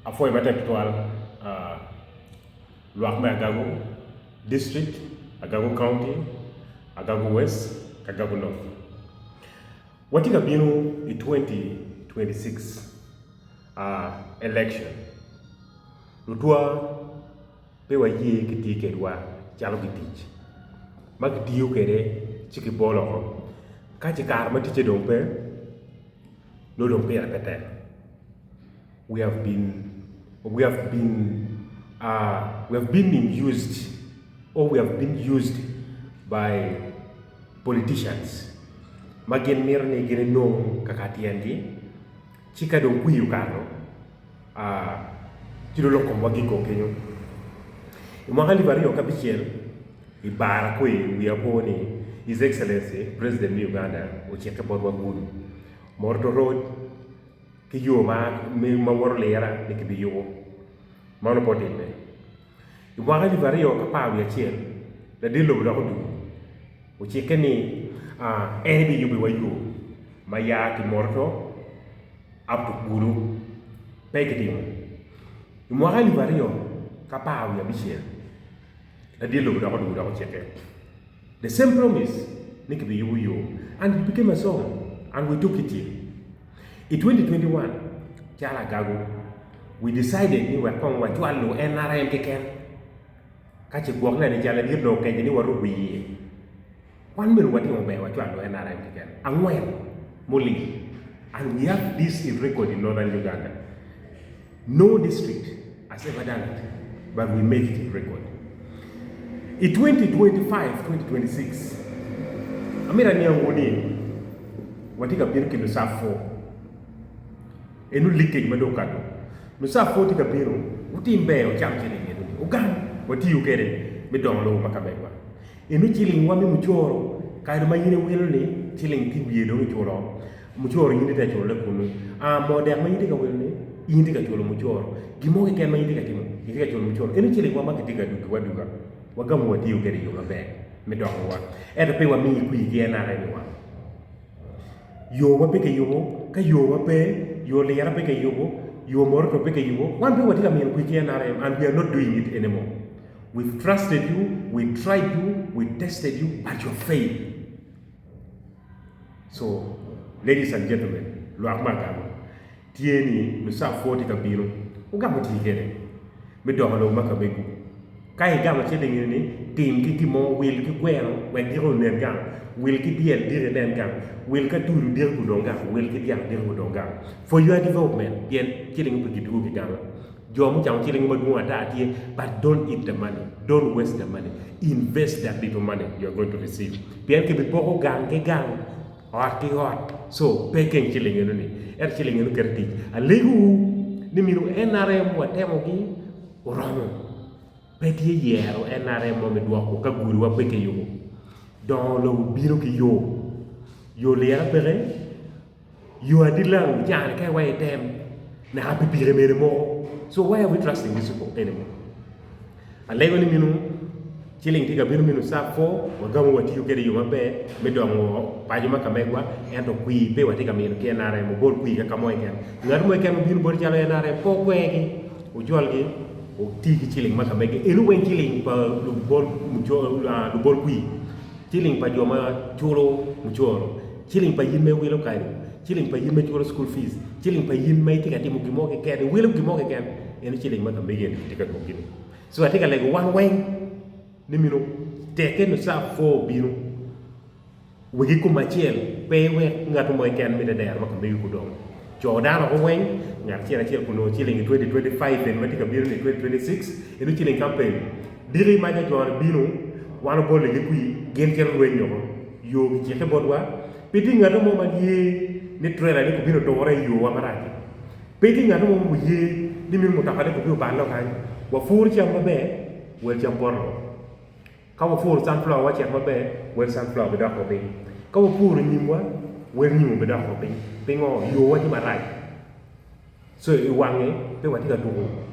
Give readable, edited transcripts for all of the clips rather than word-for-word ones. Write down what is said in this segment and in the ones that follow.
Afoy Batektual, Luakme Agago District, Agago County, Agago West, Agago North. What is happening in 2026 election? Lutua pewa ye kitike dwa chalo kitich. Magdiyo kere chiki bolo ho. Kachi karma tiche dompe no dompe repete. We have been used, or we have been used by politicians. Magen mirne gene no kakatiandi chika do kuyu kano tiro lo kom wagi ko kenyo imahali vario kapichel ibara ko wiaponi His Excellency President of Uganda ocheka bodwa gunu morto road ki yo ma wor lera ni ki yo mano potene imahali vario kapawi achiel la dilo la ko du ocheka ni eni yubi wayu maya ki morto abdu guru pegdimo imwali vario kapawi abishel la dilo da ko cheke the same promise nikibi yubu and it became a song and we took it in 2021 chala gago we decided ni wa kon wa twalo NRM Keken kache gwakna ni chala dirno kenje ni waru wi one minute what you want to NRM again. And when Moli, and we have this in record in northern Uganda. No district has ever done it, but we made it in record. In 2025-2026, Amira Nyangoni, what you can do NUSAF 4. And no leakage Madokado. NUSAF 4 tika biro, utimbe o champion Uganda, what you get it, Medonlo Makabegwa. Inu chilling wami muchoro kaida mayine welne chilling tibiye do muchoro muchoro yindi ta choro kunu model mayinde ka welne yindi ka choro muchoro gimo ke ken mayinde ka timo yindi ka choro muchoro enu chilling wama ka tiga du waduga wagamu wati yo kere yo mabe me do wa eta pe wa mi ku yi na ra ni wa yo wa pe ke yo ka yo wa pe yo le yara pe ke yo moro to pe ke yo wan pe wati ka mi ku yi na ra and we are not doing it anymore. We've trusted you, we tried you, we tested you, but you failed. So, ladies and gentlemen, Luakma Gago, Tieni, NUSAF 40 Kabino, Ugamo Tigere, Medolo Makabegu, Kai Gama Chilling in it, Team Kikimo, Will Kikwell, when Hero Nengang, Will Kidiel Dire Nengang, Will Katu Dir Budonga, Will Kidian Dir Budonga. For your development, Yen Killing Bukidu Gama. But don't eat the money, don't waste the money, invest that little money you're going to receive. So, paying chilling in any, chilling in Kerti. A little Nimino NRM, whatever, or Petty Yero, NRM, Momedwako, Kaguru, Peke Don't low Biruki yo lea pere, you are the long, Jan, can't wait them. Now, happy pyramid more. So why are we trusting these people anymore? And like when you chilling take a bill NUSAF 4, we're going what you get you mabe, Medongo, Pajama Kamegwa, and to we pay what take a meal, NRM, or Bold Quick, a Kamoikan. Not can be Borjala NRM, Pogwegi, or Jolgi, or Tiki chilling Makameg, anyway chilling the Bold Quick, chilling Pajoma, Choro, Muchoro, chilling Pajime Willokai. Chilling by you school fees, chilling by you may take a Timokimo again, will Gimo again, and chilling Makamegin, take a Gogino. So I take a like one way, Nimino, take NUSAF 4 Bino. We give Kumachel, pay where Natomo can meet a day, Makamegu. Jordan away, Natia Kuno chilling in 2025 and Matica Bill in 2026, in the chilling campaign. Diri Maga John Bino, one of all the Game Kerro, you check about what? Pitting at a moment ye. Ni trailer ni kubino to wara yo wa maraki peki ngano mo ye ni mi mutakale ko ba lo kan wa fur ci am be wel ci am borno ka wa fur sunflower wa ci am be wel sunflower be da ko be ka wa fur nyimwa wel nyimu be da ko be ngo yo wa ci maraki so I wange pe wa ti ka to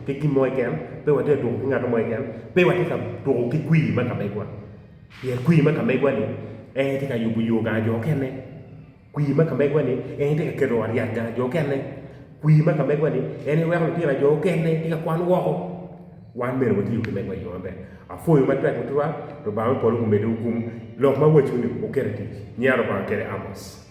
ke ki moy ken pe wa te to ngato moy ken pe wa ti ka to ki kwi ma ka be kwa ye kwi ma ka be kwa ni ti ka yubu yo ga jo ken ne Qui Makamegwani, and a Keroria, Jokene, Kui ma kamegwa ni eni weko tira jo kene tika kwan woko wan mere wati yuki megwa yombe afoyo matrak mutwa to ba polo kumede hukum lok ma wachuni okere tich nyaro ba kere Amos